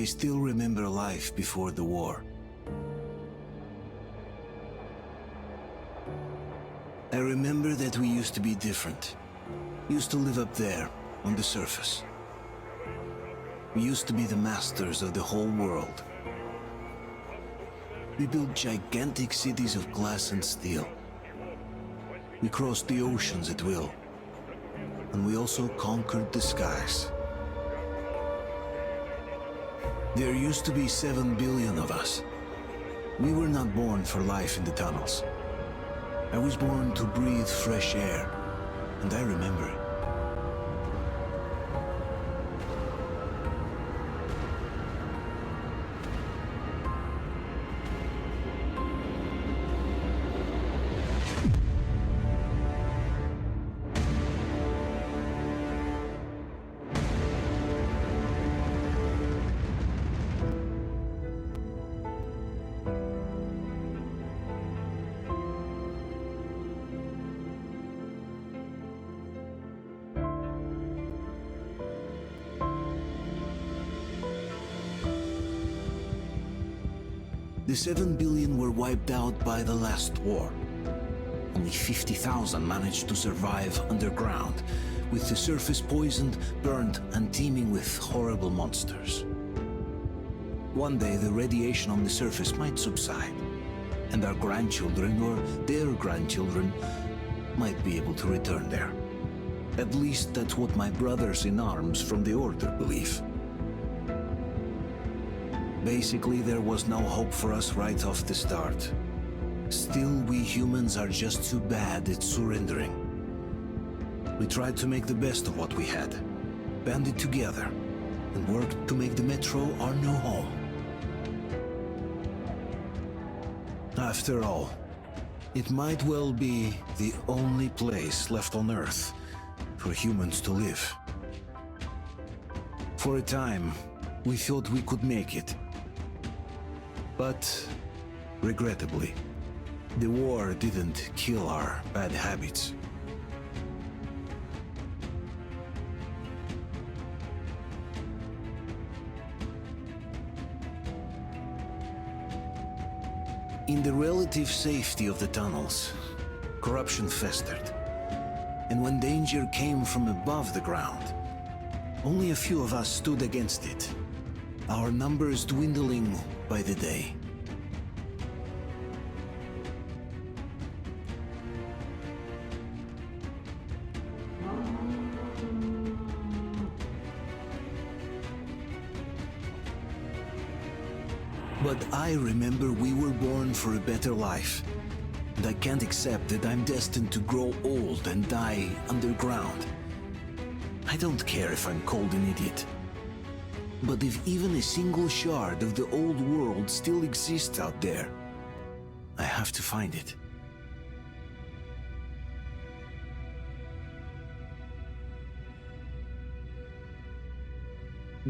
I still remember life before the war. I remember that we used to be different. Used to live up there, on the surface. We used to be the masters of the whole world. We built gigantic cities of glass and steel. We crossed the oceans at will. And we also conquered the skies. There used to be 7 billion of us. We were not born for life in the tunnels. I was born to breathe fresh air, and I remember it. The 7 billion were wiped out by the last war. Only 50,000 managed to survive underground, with the surface poisoned, burned, and teeming with horrible monsters. One day the radiation on the surface might subside, and our grandchildren or their grandchildren might be able to return there. At least that's what my brothers in arms from the Order believe. Basically, there was no hope for us right off the start. Still, we humans are just too bad at surrendering. We tried to make the best of what we had, banded together, and worked to make the Metro our new home. After all, it might well be the only place left on Earth for humans to live. For a time, we thought we could make it. But, regrettably, the war didn't kill our bad habits. In the relative safety of the tunnels, corruption festered. And when danger came from above the ground, only a few of us stood against it, our numbers dwindling by the day. But I remember we were born for a better life, and I can't accept that I'm destined to grow old and die underground. I don't care if I'm called an idiot. But if even a single shard of the old world still exists out there, I have to find it.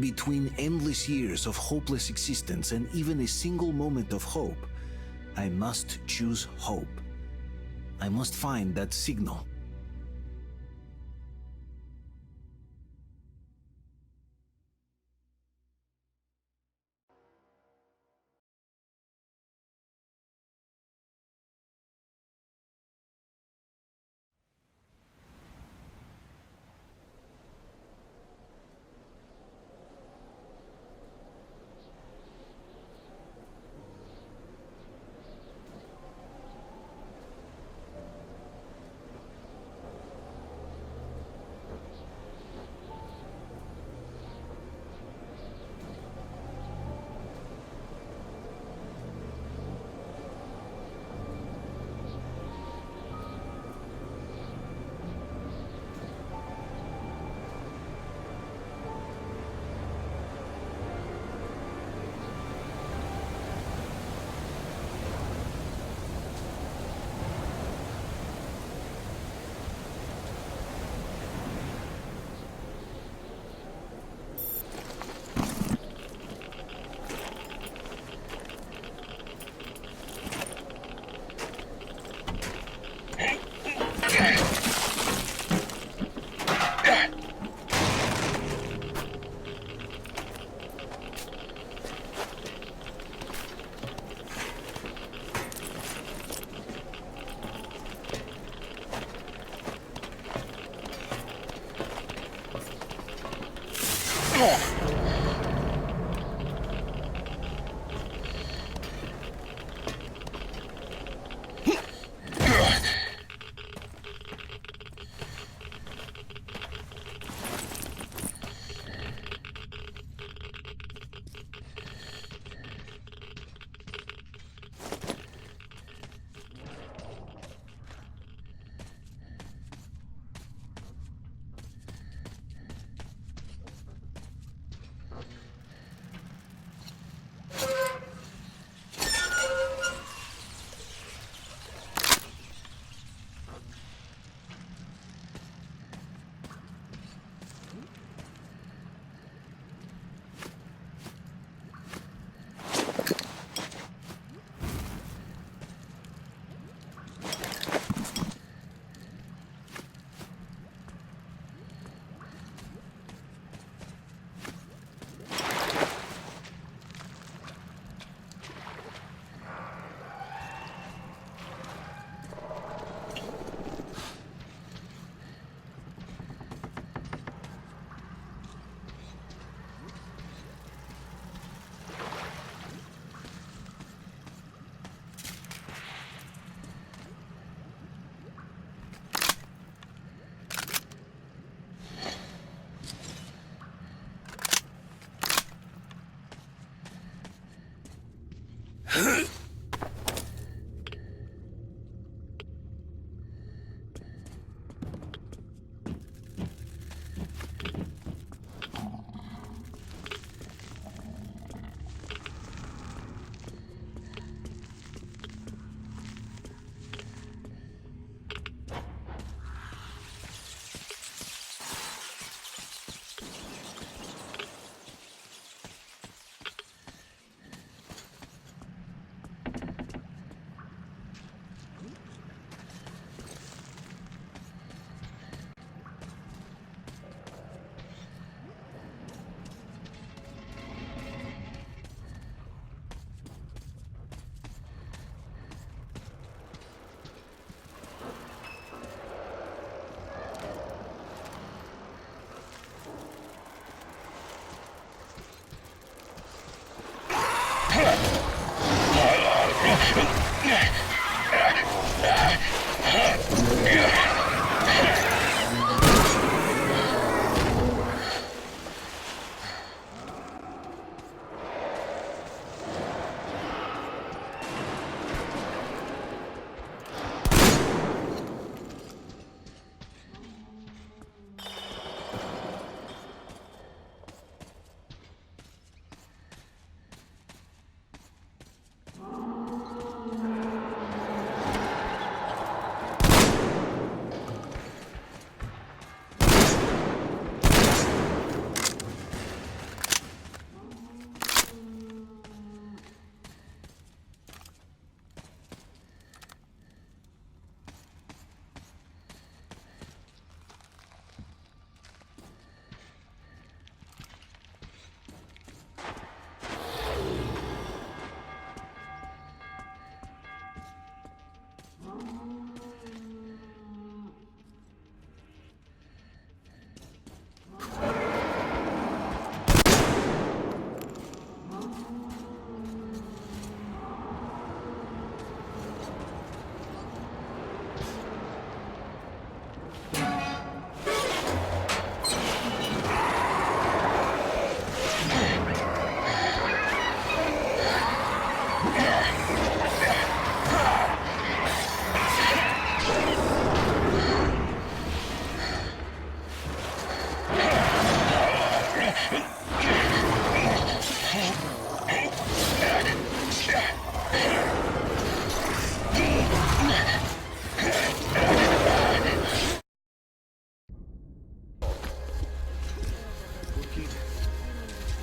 Between endless years of hopeless existence and even a single moment of hope, I must choose hope. I must find that signal.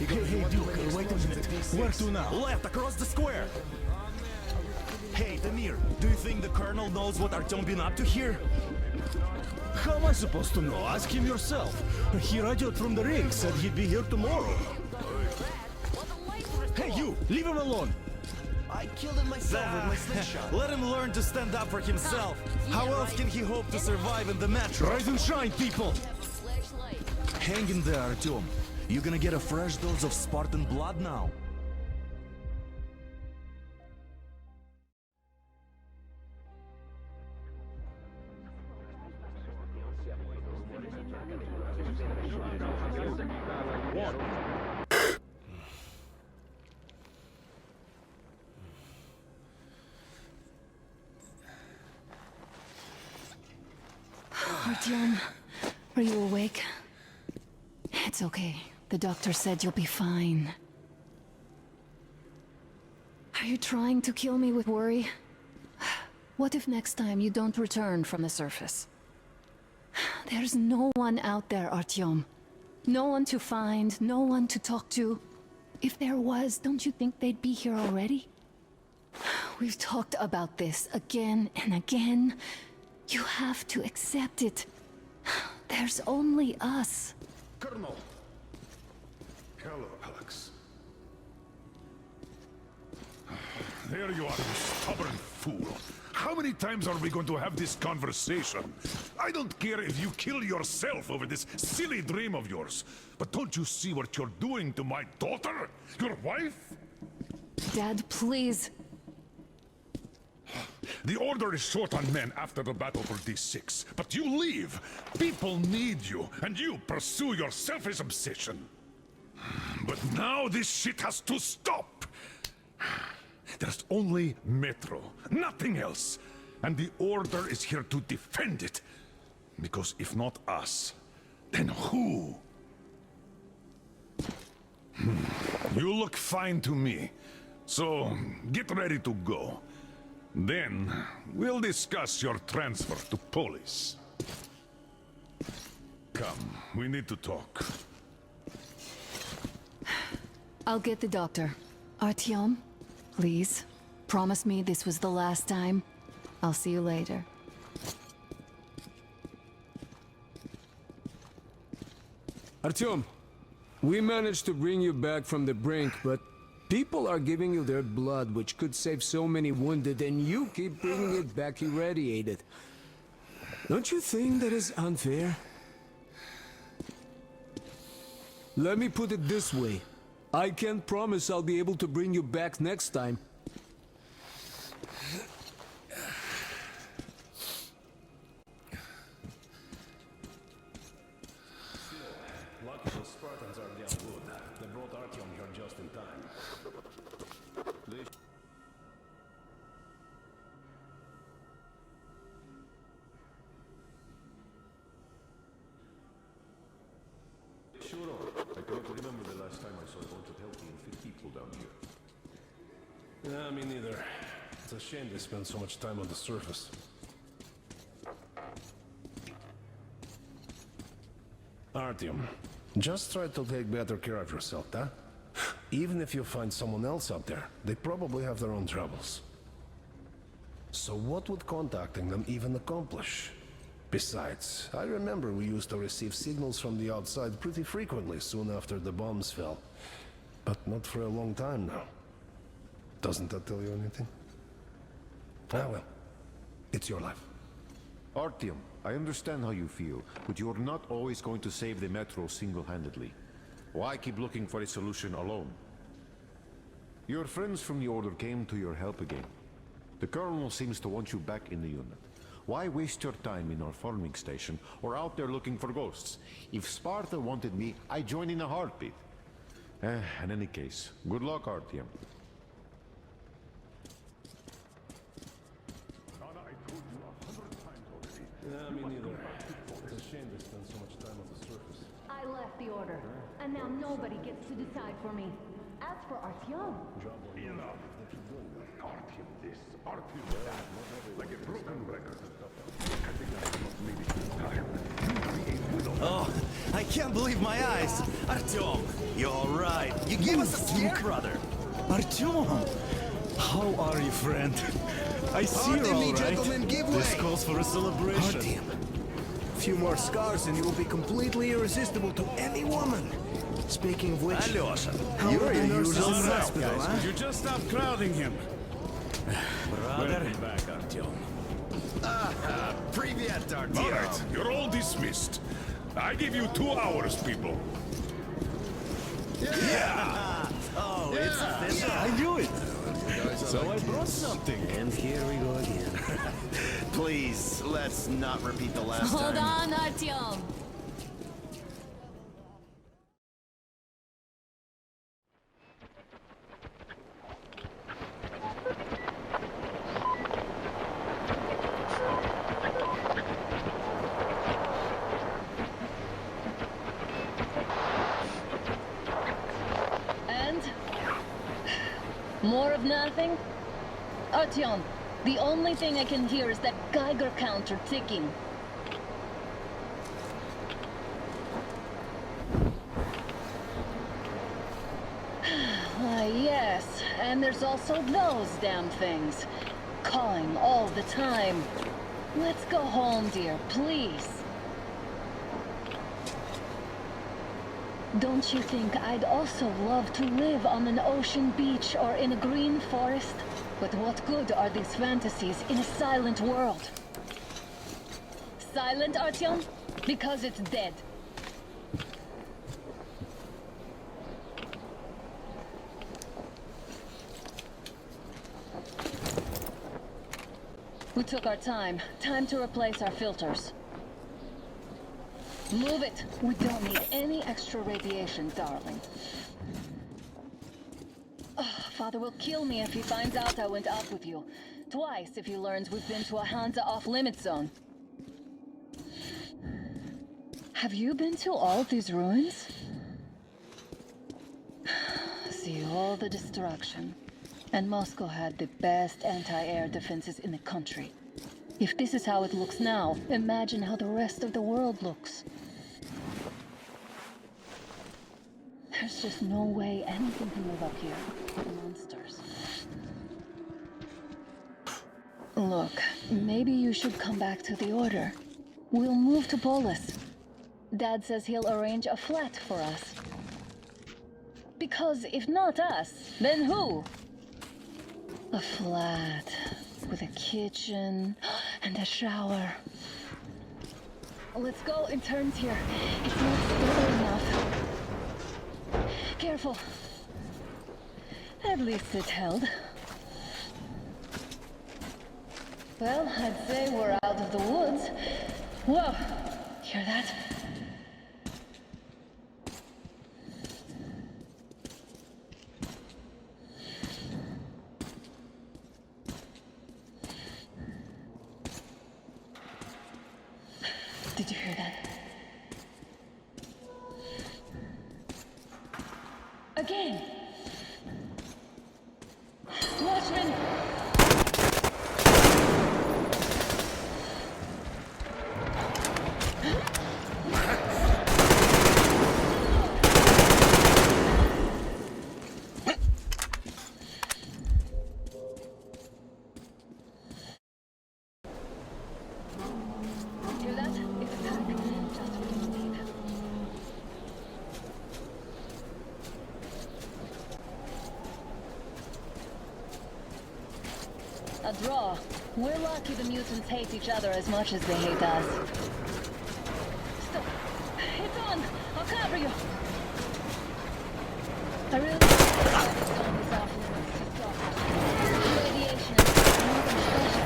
Hey, Duke, wait a minute. Where to now? Left, across the square! Hey, Damir, do you think the Colonel knows what Artyom been up to here? How am I supposed to know? Ask him yourself. He radioed from the ring, said he'd be here tomorrow. Hey, you! Leave him alone! I killed him myself with my slingshot. Let him learn to stand up for himself. How else can he hope to survive in the metro? Rise and shine, people! Hang in there, Artyom. You're gonna get a fresh dose of Spartan blood now. Artyom, are you awake? It's okay. The doctor said you'll be fine. Are you trying to kill me with worry? What if next time you don't return from the surface? There's no one out there, Artyom. No one to find, no one to talk to. If there was, don't you think they'd be here already? We've talked about this again and again. You have to accept it. There's only us. Colonel! Hello, Alex. There you are, you stubborn fool. How many times are we going to have this conversation? I don't care if you kill yourself over this silly dream of yours, but don't you see what you're doing to my daughter? Your wife? Dad, please. The Order is short on men after the battle for D6, but you leave. People need you, and you pursue your selfish obsession. But now this shit has to stop. There's only Metro, nothing else. And the Order is here to defend it. Because if not us, then who? You look fine to me. So, get ready to go. Then, we'll discuss your transfer to Polis. Come, we need to talk. I'll get the doctor. Artyom, please, promise me this was the last time. I'll see you later. Artyom, we managed to bring you back from the brink, but people are giving you their blood, which could save so many wounded, and you keep bringing it back irradiated. Don't you think that is unfair? Let me put it this way. I can't promise I'll be able to bring you back next time. Lucky the Spartans are damn good. They brought Artyom here just in time. Sure, I cannot remember the last time I saw a bunch of healthy and fit people down here. Yeah, me neither. It's a shame they spend so much time on the surface. Artyom, just try to take better care of yourself, huh? Even if you find someone else out there, they probably have their own troubles. So what would contacting them even accomplish? Besides, I remember we used to receive signals from the outside pretty frequently soon after the bombs fell. But not for a long time now. Doesn't that tell you anything? Ah well, it's your life. Artyom, I understand how you feel, but you're not always going to save the Metro single-handedly. Why keep looking for a solution alone? Your friends from the Order came to your help again. The Colonel seems to want you back in the unit. Why waste your time in our farming station or out there looking for ghosts? If Sparta wanted me, I'd join in a heartbeat. In any case, good luck, Artyom. Yeah, me neither. It's a shame they spend so much time on the surface. I left the Order, and now nobody gets to decide for me. As for Artyom... Artyom this, Artyom that, like a broken record. Oh, I can't believe my eyes. Artyom, you're all right. You gave us a scare, brother. Artyom, how are you, friend? I see you're all right. Gentlemen, give This way. calls for a celebration. Artyom, a few more scars and you will be completely irresistible to any woman. Speaking of which, Alyosha, how you're are the your nurses usual in the self, hospital, guys. huh? You just stop crowding him. Brother. Welcome back, Artyom. Привет, Artyom. All right, you're all dismissed. I give you 2 hours, people. Oh, it's official. I knew it. So I brought something. And here we go again. Please, let's not repeat the last Hold time. on, Artyom. And? More of nothing? Artyom, the only thing I can hear is that Geiger counter ticking. Yes, and there's also those damn things. Calling all the time. Let's go home, dear, please. Don't you think I'd also love to live on an ocean beach or in a green forest? But what good are these fantasies in a silent world? Silent, Artyom? Because it's dead. We took our time. Time to replace our filters. Move it! We don't need any extra radiation, darling. Father will kill me if he finds out I went out with you. Twice if he learns we've been to a Hansa off-limit zone. Have you been to all these ruins? See all the destruction. And Moscow had the best anti-air defenses in the country. If this is how it looks now, imagine how the rest of the world looks. There's just no way anything can live up here. Monsters. Look, maybe you should come back to the Order. We'll move to Polis. Dad says he'll arrange a flat for us. Because if not us, then who? A flat with a kitchen and a shower. Let's go in turns here. It's not stable enough. Careful. At least it's held. Well, I'd say we're out of the woods. Whoa! Hear that? Did you hear that? Again! Watchmen! Hear that? It's attack. Just what we need. A draw. We're lucky the mutants hate each other as much as they hate us. Stop. It's on! I'll cover you! I really turn this off. Radiation is more than special.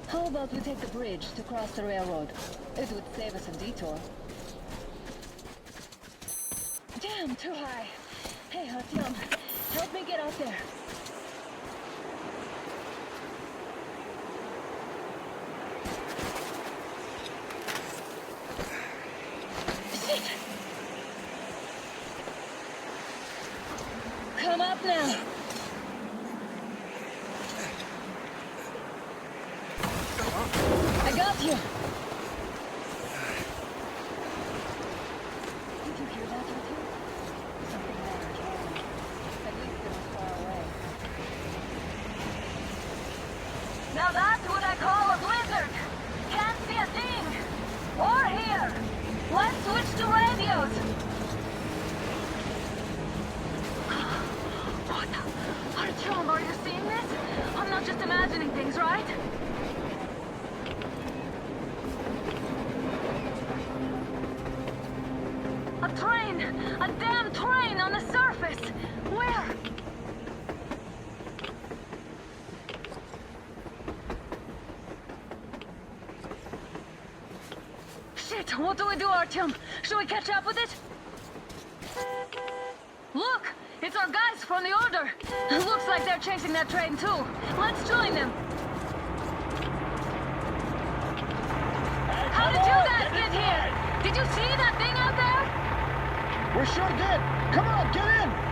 How about we take the bridge to cross the railroad? It would save us a detour. Damn, too high. Hey, Artyom, help me get out there. out here! Did you hear that, Artyom? Something better came. At least it was far away. Now that's what I call a blizzard! Can't see a thing! Or hear! Let's switch to radios! What? Artyom, are you seeing this? I'm not just imagining things, right? A train! A damn train on the surface! Where? Shit! What do we do, Artyom? Should we catch up with it? Look! It's our guys from the Order! Looks like they're chasing that train too. Let's join them! How did you guys get here? Did you see that thing out there? We sure did! Come on, get in!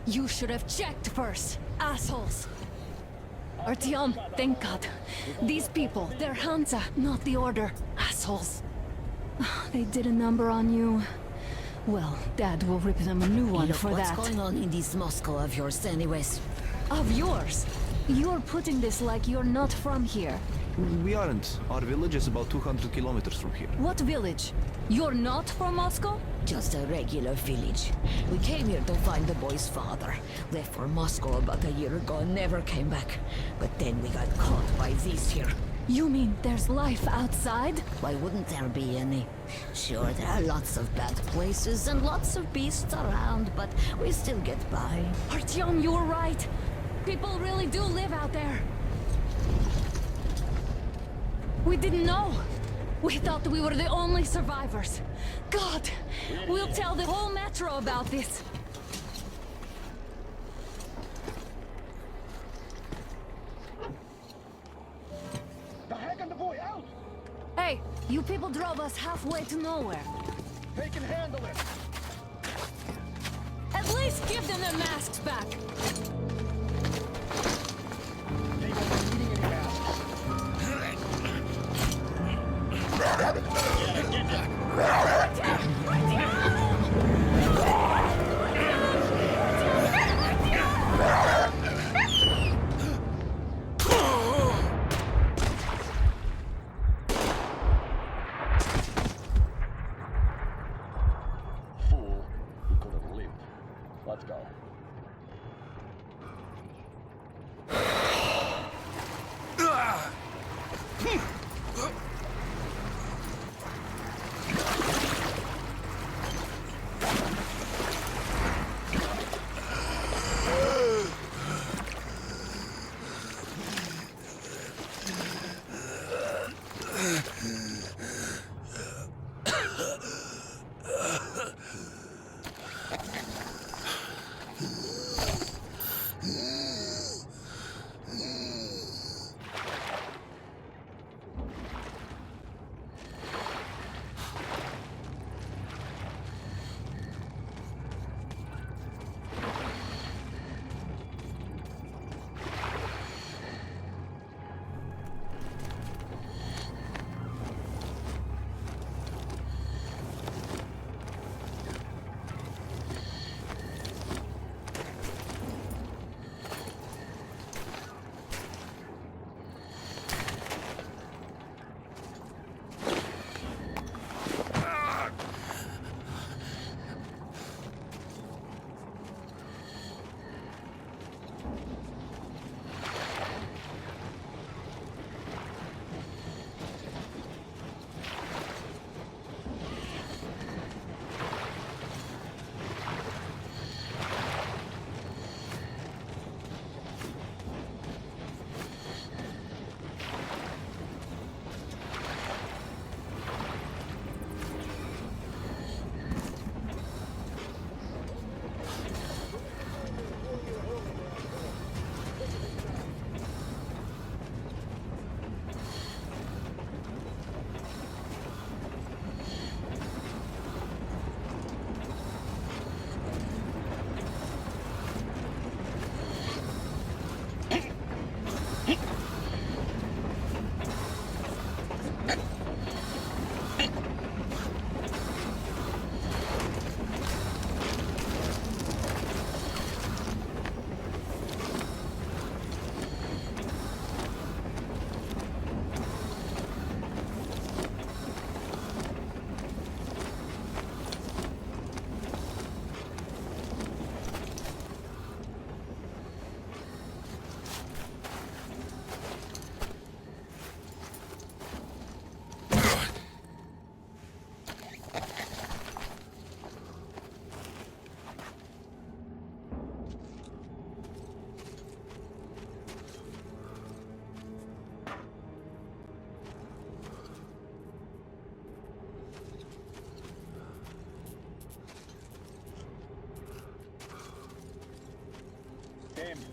You should have checked first, assholes! Artyom, thank God. These people, they're Hansa, not the Order. Assholes. They did a number on you. Well, Dad will rip them a new one Look, for what's that. going on in this Moscow of yours anyways? Of yours? You're putting this like you're not from here. We aren't. Our village is about 200 kilometers from here. What village? You're not from Moscow? Just a regular village. We came here to find the boy's father. Left for Moscow about a year ago and never came back. But then we got caught by these here. You mean there's life outside? Why wouldn't there be any? Sure, there are lots of bad places and lots of beasts around, but we still get by. Artyom, you were right. People really do live out there. We didn't know. We thought we were the only survivors. God, we'll tell the whole metro about this. The heck and the boy out! Hey, you people drove us halfway to nowhere. They can handle it! At least give them their masks back. They won't be needing any masks. Fool. He could have lived. Let's go.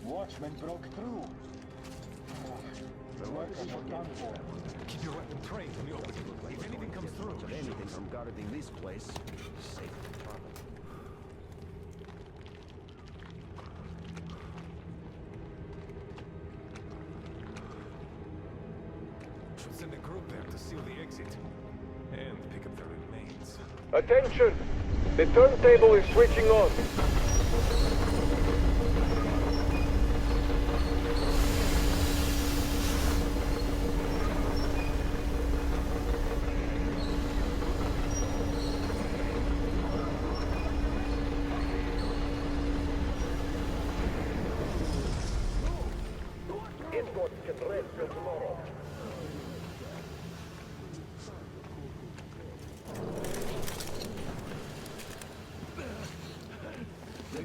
Watchmen broke through. The workers are done for. Keep your weapon trained in the open. If anything comes through, Anything from guarding this place, safe from trouble. should send a group there to seal the exit and pick up the remains. Attention! The turntable is switching on.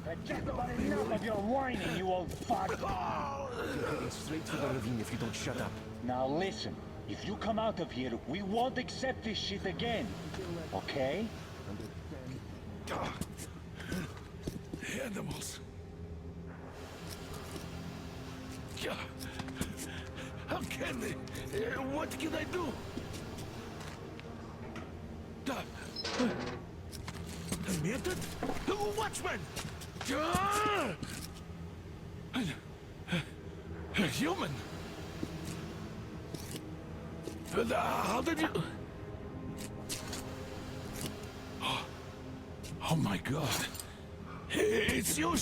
I've just about enough of your whining, you old fuck! You're heading straight to the ravine if you don't shut up. Now listen, if you come out of here, we won't accept this shit again. Okay? Animals. Yeah. How can they? What can I do? A method? Watchman! A human? How did you... Oh my god. It's you,